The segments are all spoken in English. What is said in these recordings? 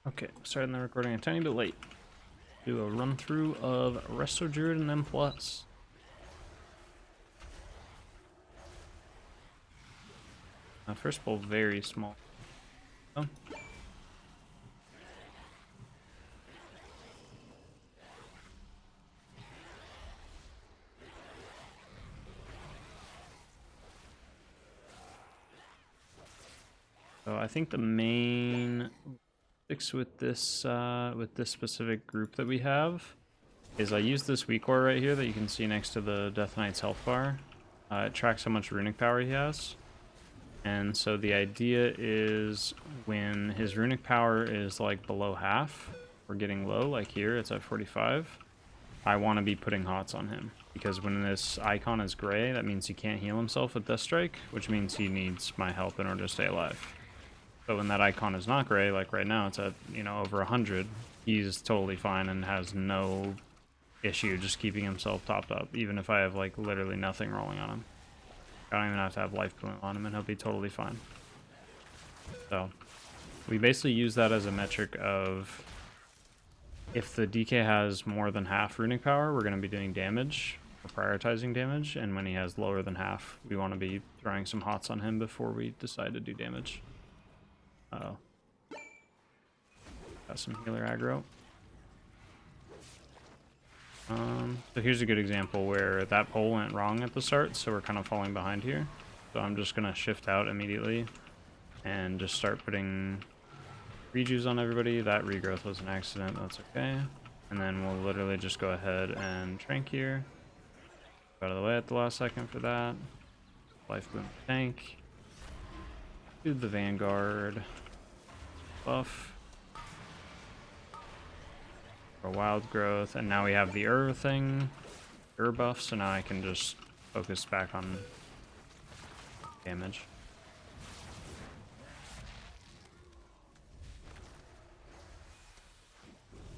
Okay, starting the recording a tiny bit late. Do a run through of Resto Druid and M+. First of all, very small. Oh. So I think the main fix with this specific group that we have is I use this weak ore right here that you can see next to the Death Knight's health bar. It tracks how much runic power he has. And so the idea is when his runic power is like below half, or getting low, like here, it's at 45, I want to be putting hots on him. Because when this icon is gray, that means he can't heal himself with Death Strike, which means he needs my help in order to stay alive. But when that icon is not gray, like right now, it's at, you know, over 100, he's totally fine and has no issue just keeping himself topped up, even if I have, like, literally nothing rolling on him. I don't even have to have life bloom on him, and he'll be totally fine. So, we basically use that as a metric of if the DK has more than half runic power, we're going to be doing damage, or prioritizing damage, and when he has lower than half, we want to be throwing some hots on him before we decide to do damage. Uh-oh. Got some healer aggro. So here's a good example where that pull went wrong at the start, so we're kind of falling behind here. So I'm just going to shift out immediately and just start putting rejuves on everybody. That regrowth was an accident, that's okay. And then we'll literally just go ahead and trank here. Out of the way at the last second for that. Life bloom tank. Do the Vanguard buff for wild growth, and now we have the thing, buff, so now I can just focus back on damage.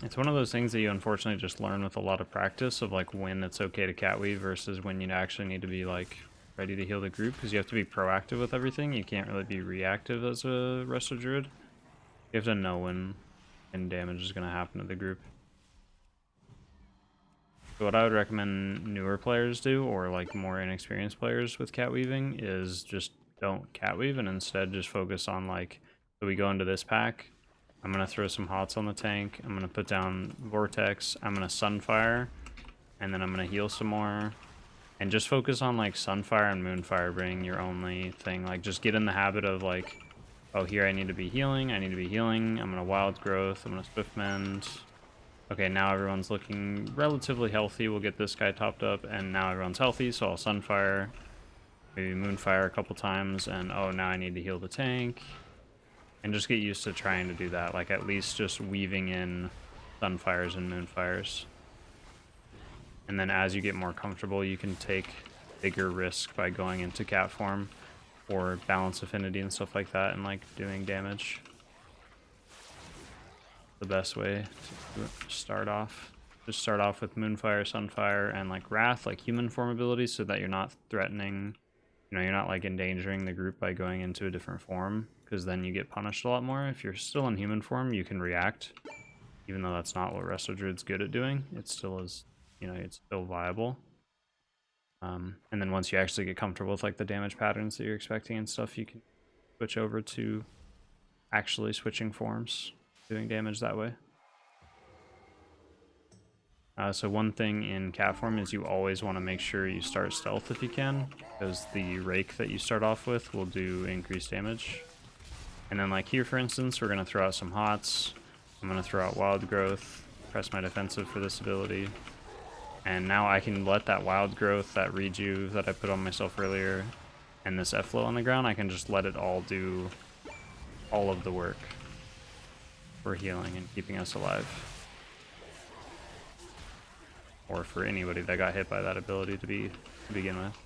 It's one of those things that you unfortunately just learn with a lot of practice of like when it's okay to catweave versus when you actually need to be like ready to heal the group, because you have to be proactive with everything. You can't really be reactive as a Resto Druid. You have to know when damage is going to happen to the group. So what I would recommend newer players do, or like more inexperienced players with catweaving, is just don't catweave and instead just focus on like, so we go into this pack, I'm going to throw some hots on the tank, I'm going to put down Vortex, I'm going to Sunfire, and then I'm going to heal some more. And just focus on like Sunfire and Moonfire being your only thing. Like just get in the habit of like, oh, here I need to be healing, I'm gonna Wild Growth, I'm gonna Swift Mend. Okay, now everyone's looking relatively healthy, we'll get this guy topped up, and now everyone's healthy, so I'll Sunfire, maybe Moonfire a couple times, and oh, now I need to heal the tank. And just get used to trying to do that, like at least just weaving in Sunfires and Moonfires. And then as you get more comfortable, you can take bigger risk by going into cat form or balance affinity and stuff like that and like doing damage. The best way to start off. Just start off with Moonfire, Sunfire, and like Wrath, like human form abilities, so that you're not threatening, you know, you're not like endangering the group by going into a different form, because then you get punished a lot more. If you're still in human form, you can react, even though that's not what Resto Druid's good at doing. It still is, you know, it's still viable. And then once you actually get comfortable with like the damage patterns that you're expecting and stuff, you can switch over to actually switching forms, doing damage that way. So one thing in cat form is you always want to make sure you start stealth if you can, because the rake that you start off with will do increased damage. And then like here, for instance, we're going to throw out some hots. I'm going to throw out Wild Growth, press my defensive for this ability. And now I can let that Wild Growth, that rejuve that I put on myself earlier, and this F-flow on the ground, I can just let it all do all of the work for healing and keeping us alive. Or for anybody that got hit by that ability to begin with.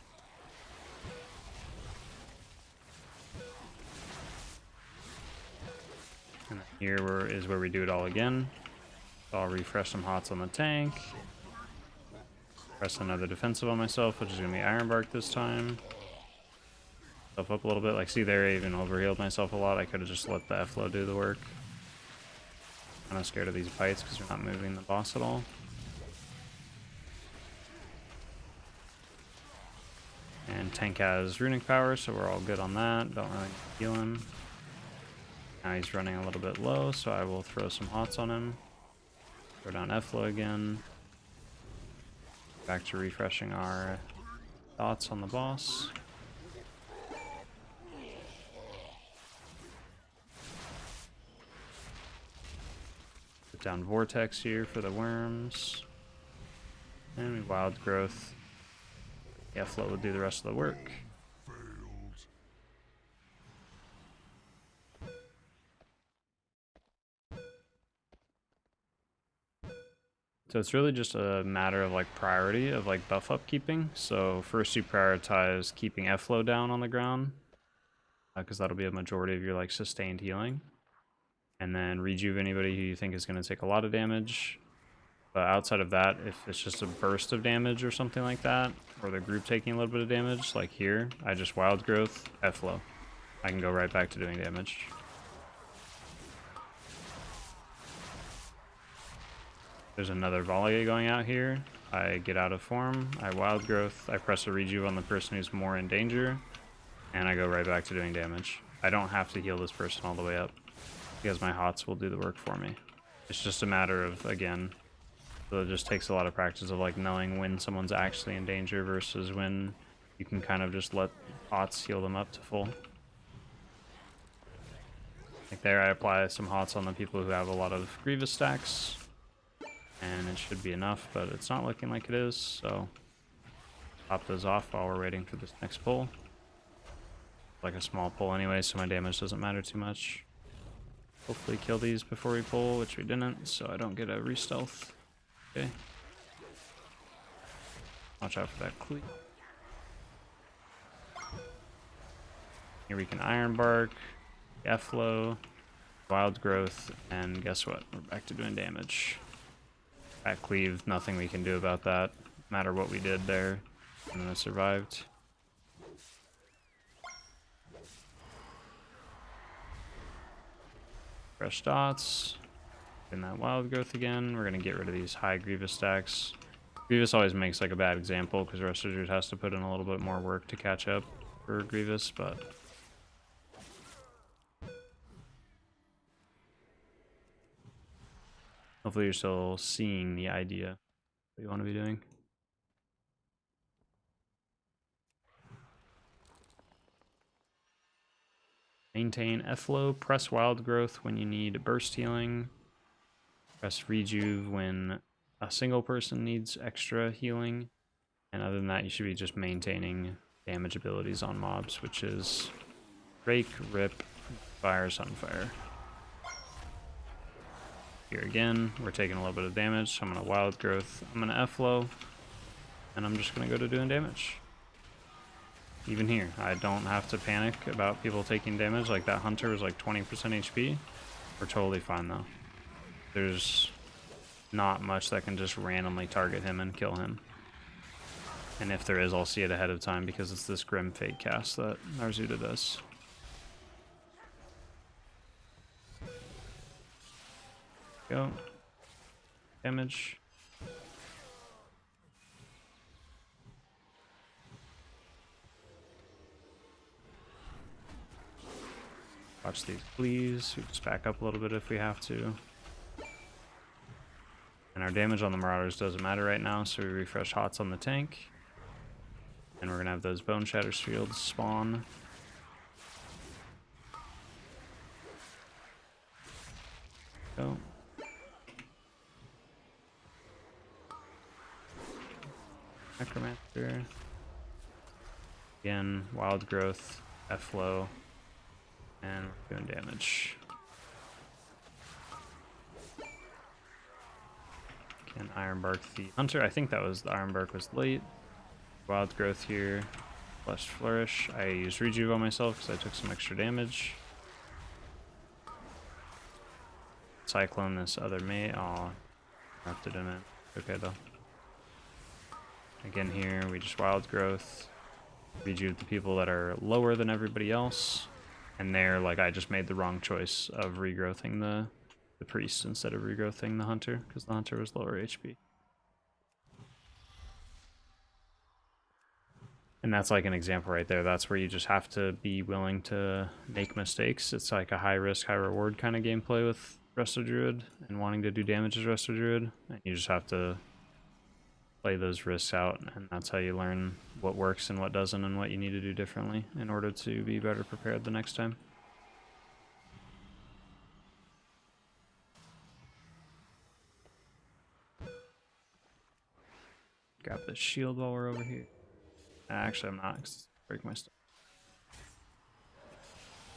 And then here is where we do it all again. So I'll refresh some hots on the tank. Press another defensive on myself, which is going to be Iron Bark this time. Up a little bit. Like, see there, I even overhealed myself a lot. I could have just let the F-flow do the work. Kind of scared of these bites because we're not moving the boss at all. And tank has runic power, so we're all good on that. Don't really heal him. Now he's running a little bit low, so I will throw some hots on him. Throw down Efflo again. Back to refreshing our dots on the boss. Put down Vortex here for the worms. And we wild growth. Yeah, Float will do the rest of the work. So it's really just a matter of like priority of like buff upkeeping. So first you prioritize keeping F-flow down on the ground, because that'll be a majority of your like sustained healing. And then rejuve anybody who you think is going to take a lot of damage. But outside of that, if it's just a burst of damage or something like that, or the group taking a little bit of damage, like here, I just wild growth, F-flow. I can go right back to doing damage. There's another volley going out here. I get out of form, I wild growth, I press a rejuve on the person who's more in danger, and I go right back to doing damage. I don't have to heal this person all the way up, because my hots will do the work for me. It's just a matter of, again, so it just takes a lot of practice of like knowing when someone's actually in danger versus when you can kind of just let hots heal them up to full. Like there, I apply some hots on the people who have a lot of Grievous stacks, and it should be enough, but it's not looking like it is, so pop those off while we're waiting for this next pull. Like a small pull anyway, so my damage doesn't matter too much. Hopefully kill these before we pull, which we didn't, so I don't get a re-stealth. Okay. Watch out for that cleat. Here we can Iron Bark, F-flow, Wild Growth, and guess what? We're back to doing damage. At cleave, nothing we can do about that. No matter what we did there, and then it survived. Fresh dots. In that wild growth again. We're gonna get rid of these high Grievous stacks. Grievous always makes like a bad example because Restorative has to put in a little bit more work to catch up for Grievous, but hopefully you're still seeing the idea what you want to be doing. Maintain F-flow, press wild growth when you need burst healing. Press rejuve when a single person needs extra healing. And other than that, you should be just maintaining damage abilities on mobs, which is Rake, Rip, Fire, Sunfire. Here again, we're taking a little bit of damage, so I'm going to wild growth, I'm going to F-flow, and I'm just going to go to doing damage. Even here, I don't have to panic about people taking damage. Like that hunter was like 20% HP. We're totally fine though. There's not much that can just randomly target him and kill him. And if there is, I'll see it ahead of time because it's this Grim Fate cast that Narzuda does. Go. Damage. Watch these please. We just back up a little bit if we have to. And our damage on the Marauders doesn't matter right now, so we refresh hots on the tank. And we're gonna have those Bone Shatter Shields spawn. Go. Necromancer. Again, Wild Growth, F-flow. And we're doing damage. Can Iron Bark the Hunter. I think that was the Iron Bark was late. Wild Growth here. Blessed Flourish. I used Rejuve on myself because I took some extra damage. Cyclone this other mate. Oh, wrapped it in it. Okay though. Again here, we just Wild Growth. Rejuve the people that are lower than everybody else. And there, like, I just made the wrong choice of regrowthing the the priest instead of regrowthing the hunter, because the hunter was lower HP. And that's like an example right there. That's where you just have to be willing to make mistakes. It's like a high risk, high reward kind of gameplay with Resto Druid and wanting to do damage as Resto Druid. And you just have to play those risks out, and that's how you learn what works and what doesn't and what you need to do differently in order to be better prepared the next time. Grab the shield while we're over here. Actually, I'm not, because break my stuff.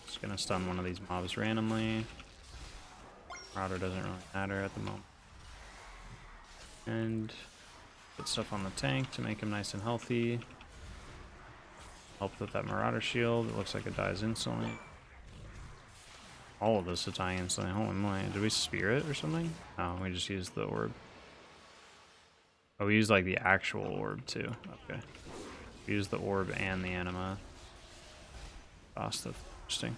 Just gonna stun one of these mobs randomly. Marauder doesn't really matter at the moment. And put stuff on the tank to make him nice and healthy. Help with that Marauder shield. It looks like it dies instantly. All of this is dying instantly. Holy moly. Did we spear it or something? No, we just used the orb. Oh, we used like the actual orb too. Okay. We used the orb and the anima. That's interesting.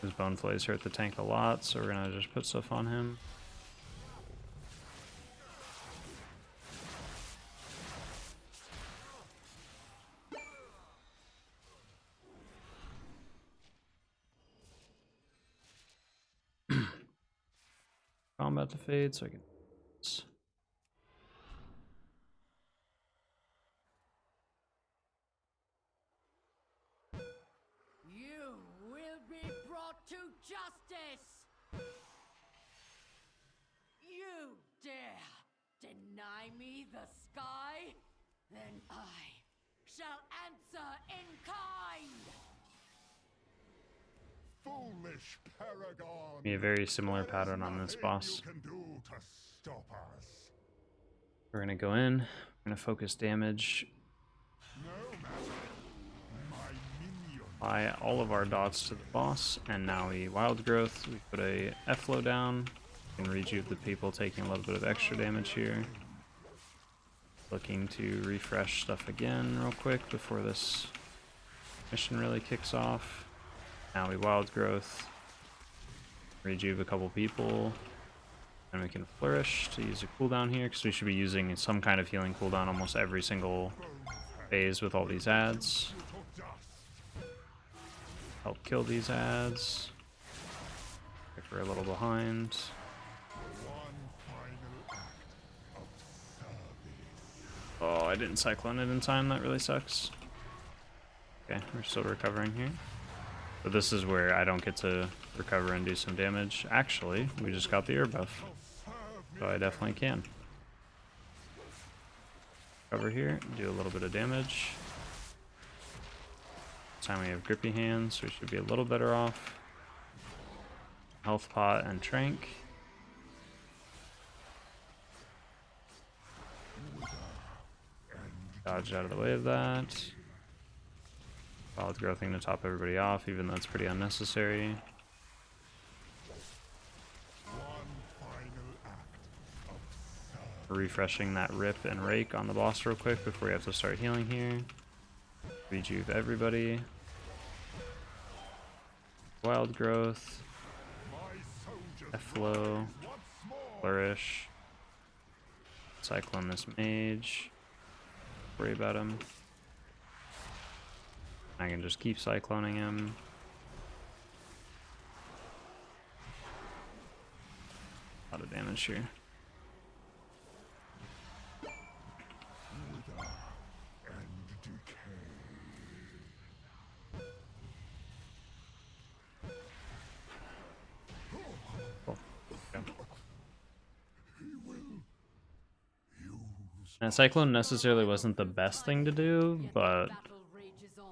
His bone flays hurt the tank a lot, so we're gonna just put stuff on him. Combat to fade, so I can. You will be brought to justice. You dare deny me the sky? Then I shall answer in kind. Foolish paragon. Be a very similar pattern on this boss. We're gonna go in, we're gonna focus damage. Apply all of our dots to the boss, and now we wild growth. We put a F-flow down. We can rejuve the people, taking a little bit of extra damage here. Looking to refresh stuff again real quick before this mission really kicks off. Now we wild growth, rejuve a couple people, and we can flourish to use a cooldown here, because we should be using some kind of healing cooldown almost every single phase with all these ads. Help kill these ads. If we're a little behind. Oh, I didn't cyclone it in time, that really sucks. Okay, we're still recovering here. But this is where I don't get to recover and do some damage. Actually, we just got the air buff, so I definitely can. Cover here, do a little bit of damage. This time we have grippy hands, so we should be a little better off. Health pot and trank. Dodge out of the way of that. Wild growthing to top everybody off, even though it's pretty unnecessary. Refreshing that rip and rake on the boss real quick before we have to start healing here. Rejuve everybody. Wild growth. F-flow. Flourish. Cyclone this mage. Worry about him. I can just keep cycloning him. A lot of damage here. Cool. Okay. And Cyclone necessarily wasn't the best thing to do, but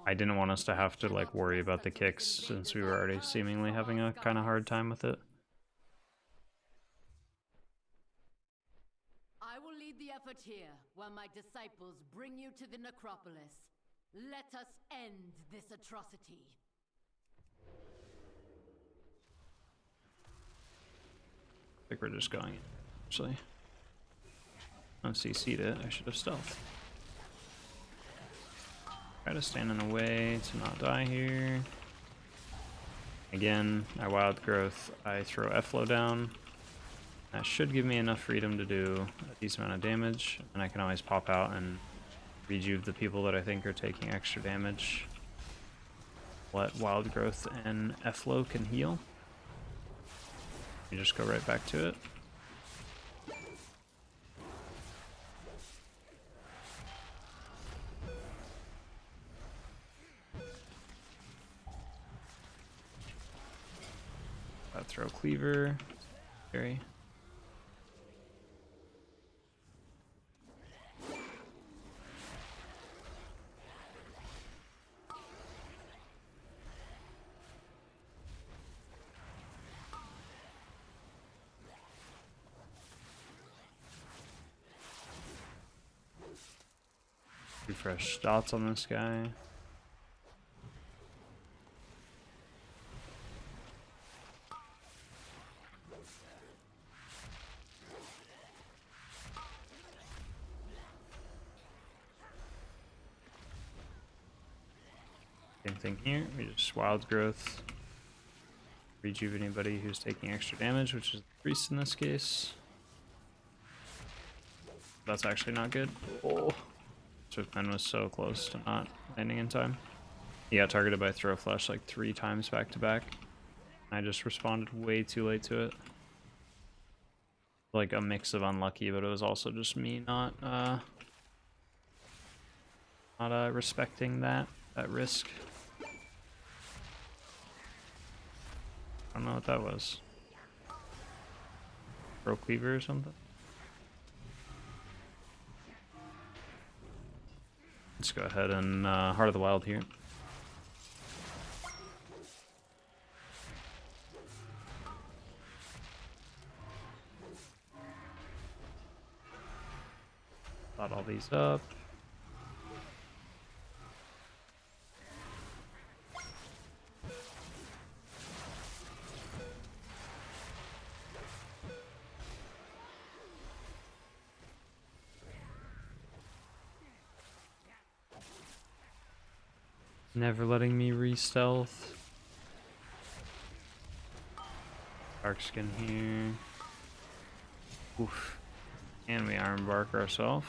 I didn't want us to have to like worry about the kicks since we were already seemingly having a kind of hard time with it. I will lead the effort here while my disciples bring you to the necropolis. Let us end this atrocity. I think we're just going in, actually. I CC'd it, I should have stealthed. Try to stand in the way to not die here. Again, I wild growth, I throw F-Flow down. That should give me enough freedom to do a decent amount of damage, and I can always pop out and rejuve the people that I think are taking extra damage. Let wild growth and F-Flow can heal. You just go right back to it. Throw cleaver. Scary. Refresh dots on this guy. Same thing here, we just wild growth, rejuve anybody who's taking extra damage, which is the priest in this case. That's actually not good. Oh, Swiftman was so close to not landing in time. He got targeted by throw flash like 3 times back to back. I just responded way too late to it. Like a mix of unlucky, but it was also just me not respecting that risk. I don't know what that was. Throw cleaver or something? Let's go ahead and Heart of the Wild here. Thought all these up. Never letting me re-stealth. Dark skin here. Oof. And we iron bark ourselves.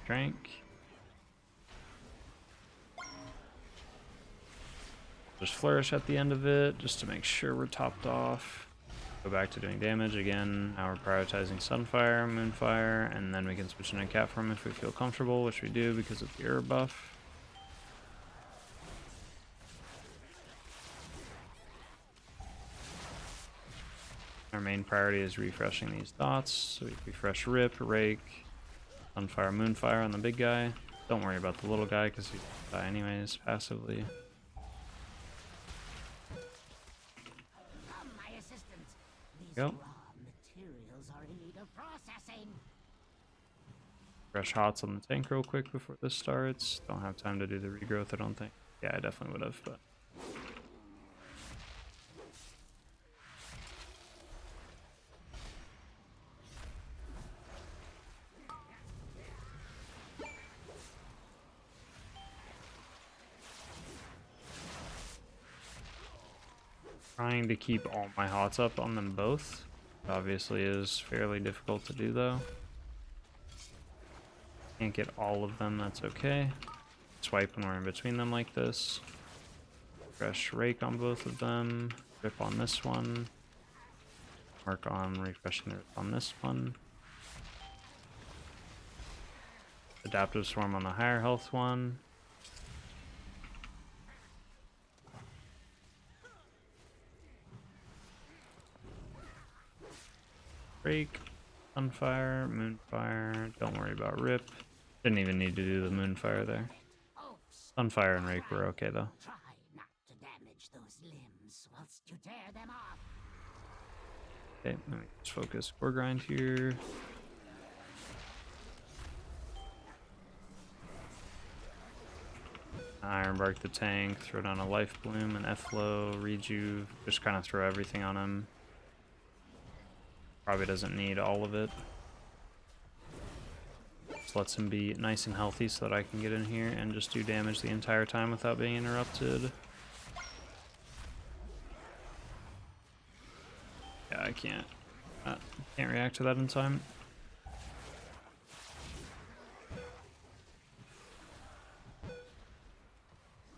Drank. Just flourish at the end of it, just to make sure we're topped off. Go back to doing damage again. Now we're prioritizing Sunfire, Moonfire, and then we can switch into Cat Form if we feel comfortable, which we do because of the herb buff. Our main priority is refreshing these dots, so we refresh Rip, Rake, Sunfire, Moonfire on the big guy. Don't worry about the little guy because he's gonna die anyways, passively. My assistant. These Go. raw materials are in need of processing. Fresh hots on the tank real quick before this starts. Don't have time to do the regrowth, I don't think. Yeah, I definitely would have, but... Trying to keep all my hots up on them both. Obviously is fairly difficult to do though. Can't get all of them, that's okay. Swipe when we're in between them like this. Fresh Rake on both of them. Rip on this one. Work on refreshing the Rip on this one. Adaptive Swarm on the higher health one. Rake, Sunfire, Moonfire, don't worry about Rip. Didn't even need to do the Moonfire there. Sunfire and Rake were okay though. Try not to damage those limbs whilst you tear them off. Okay, let me just focus core grind here. Iron Bark the tank, throw down a Life Bloom, an F-Flow, Rejuve, just kind of throw everything on him. Probably doesn't need all of it. just lets him be nice and healthy so that I can get in here and just do damage the entire time without being interrupted. Yeah, I can't react to that in time.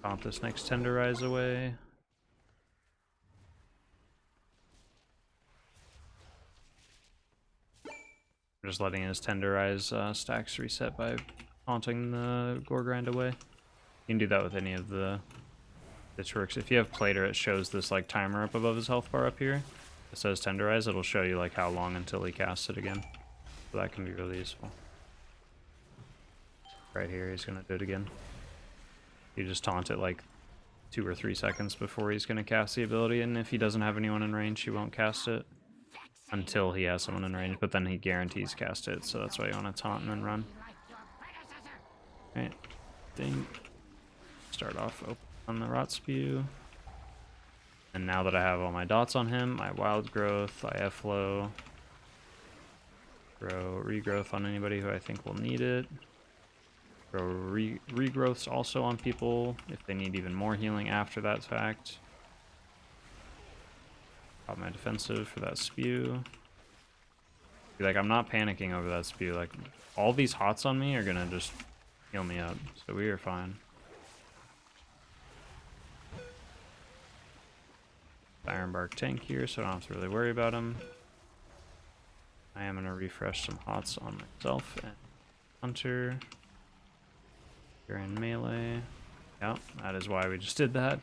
Stomp this next Tenderize away. I'm just letting his Tenderize stacks reset by taunting the Gorgrind away. You can do that with any of the works. If you have Plater, it shows this like timer up above his health bar up here. It says Tenderize. It'll show you like how long until he casts it again. So that can be really useful. Right here, he's gonna do it again. You just taunt it like 2 or 3 seconds before he's gonna cast the ability, and if he doesn't have anyone in range, he won't cast it until he has someone in range, but then he guarantees cast it, so that's why you want to taunt and then run. Right, ding. Start off open on the Rot Spew. And now that I have all my dots on him, I Wild Growth, I F-Flow, throw Regrowth on anybody who I think will need it. Throw Regrowths also on people if they need even more healing after that fact. Got my defensive for that spew. Like, I'm not panicking over that spew. Like, all these hots on me are gonna just heal me up, so we are fine. Ironbark tank here, so I don't have to really worry about him. I am gonna refresh some hots on myself and Hunter. You're in melee. Yep, that is why we just did that.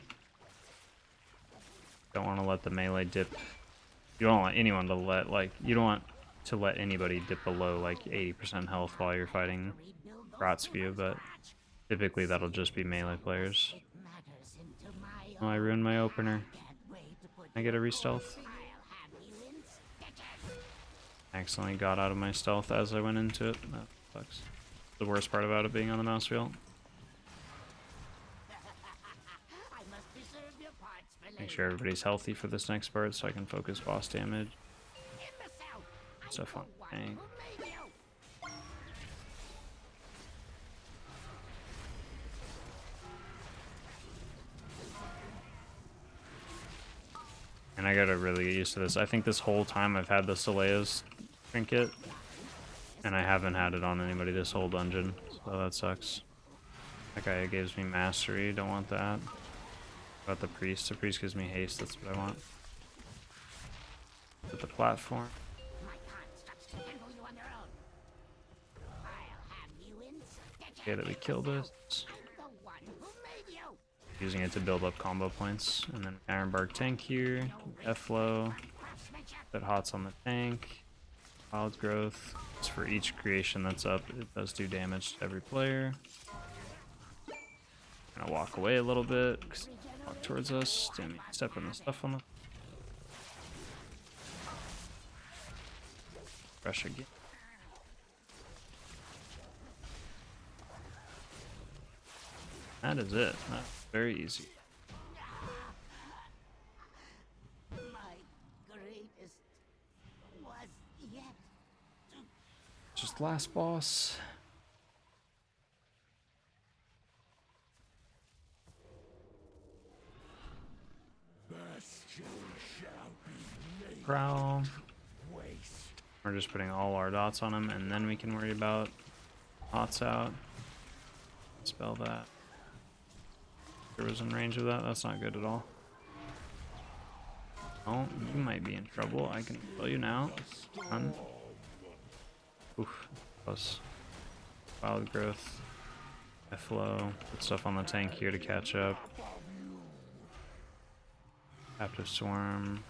Don't want to let the melee dip. You don't want anyone to let, like, you don't want to let anybody dip below like 80% health while you're fighting Rot Spew, but typically that'll just be melee players. Oh, I ruined my opener. Can I get a re-stealth? I accidentally got out of my stealth as I went into it. That sucks. The worst part about it being on the mouse wheel. Make sure everybody's healthy for this next part so I can focus boss damage. Stuff on tank. And I gotta really get used to this. I think this whole time I've had the Solea's trinket, and I haven't had it on anybody this whole dungeon, so that sucks. That guy gives me mastery, don't want that. About the priest gives me haste, that's what I want. Put the platform. Okay, that we kill this. Using it to build up combo points. And then Ironbark tank here. F-Flow. Put hots on the tank. Wild Growth. It's for each creation that's up, it does do damage to every player. Gonna walk away a little bit. Walk towards us. Damn, step on the stuff on the. Rush again. That is it. That's very easy. My greatest was yet to Just last boss. Prowl. We're just putting all our dots on him, and then we can worry about hots out. Spell that. There was in range of that. That's not good at all. Oh, you might be in trouble. I can tell you now. Run. Oof. Plus Wild Growth. F-Flow. Put stuff on the tank here to catch up. Captive Swarm.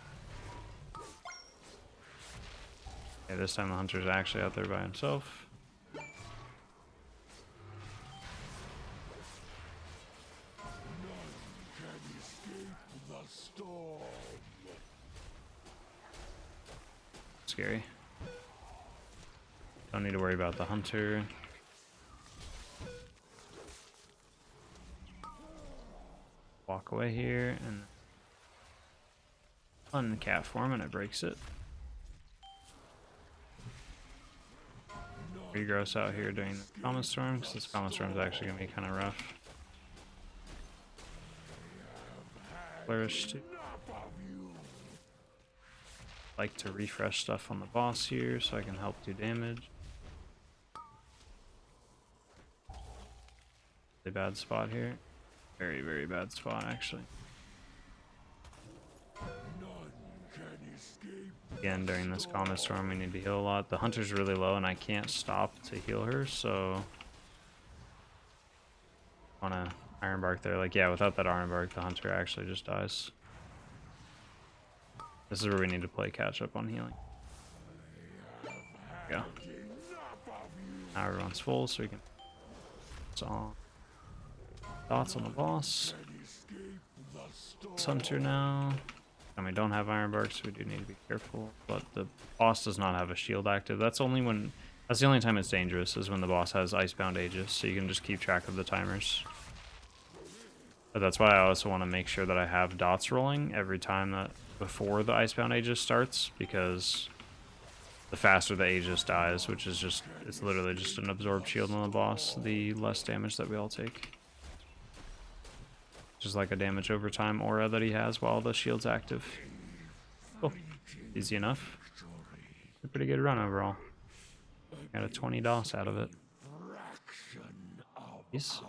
Okay, this time the hunter's actually out there by himself. Scary. Don't need to worry about the hunter. Walk away here and uncap form and it breaks it. regross out here during the Comet Storm, because this Comet Storm is actually going to be kind of rough. Flourish too. Like to refresh stuff on the boss here so I can help do damage. Really bad spot here. Very, very bad spot actually. Again, during this Comet Storm, we need to heal a lot. The Hunter's really low, and I can't stop to heal her, so I want to Iron Bark there. Like, yeah, without that Iron Bark, the Hunter actually just dies. This is where we need to play catch up on healing. There we go. Now everyone's full, so we can saw dots on the boss. This Hunter now. And we don't have Iron Bark, so we do need to be careful. But the boss does not have a shield active. That's the only time it's dangerous, is when the boss has Icebound Aegis, so you can just keep track of the timers. But that's why I also want to make sure that I have dots rolling every time that before the Icebound Aegis starts, because the faster the Aegis dies, which is just, it's literally just an absorbed shield on the boss, the less damage that we all take. Just like a damage over time aura that he has while the shield's active. Cool. Easy enough. A pretty good run overall. Got a 20 DOS out of it. Peace.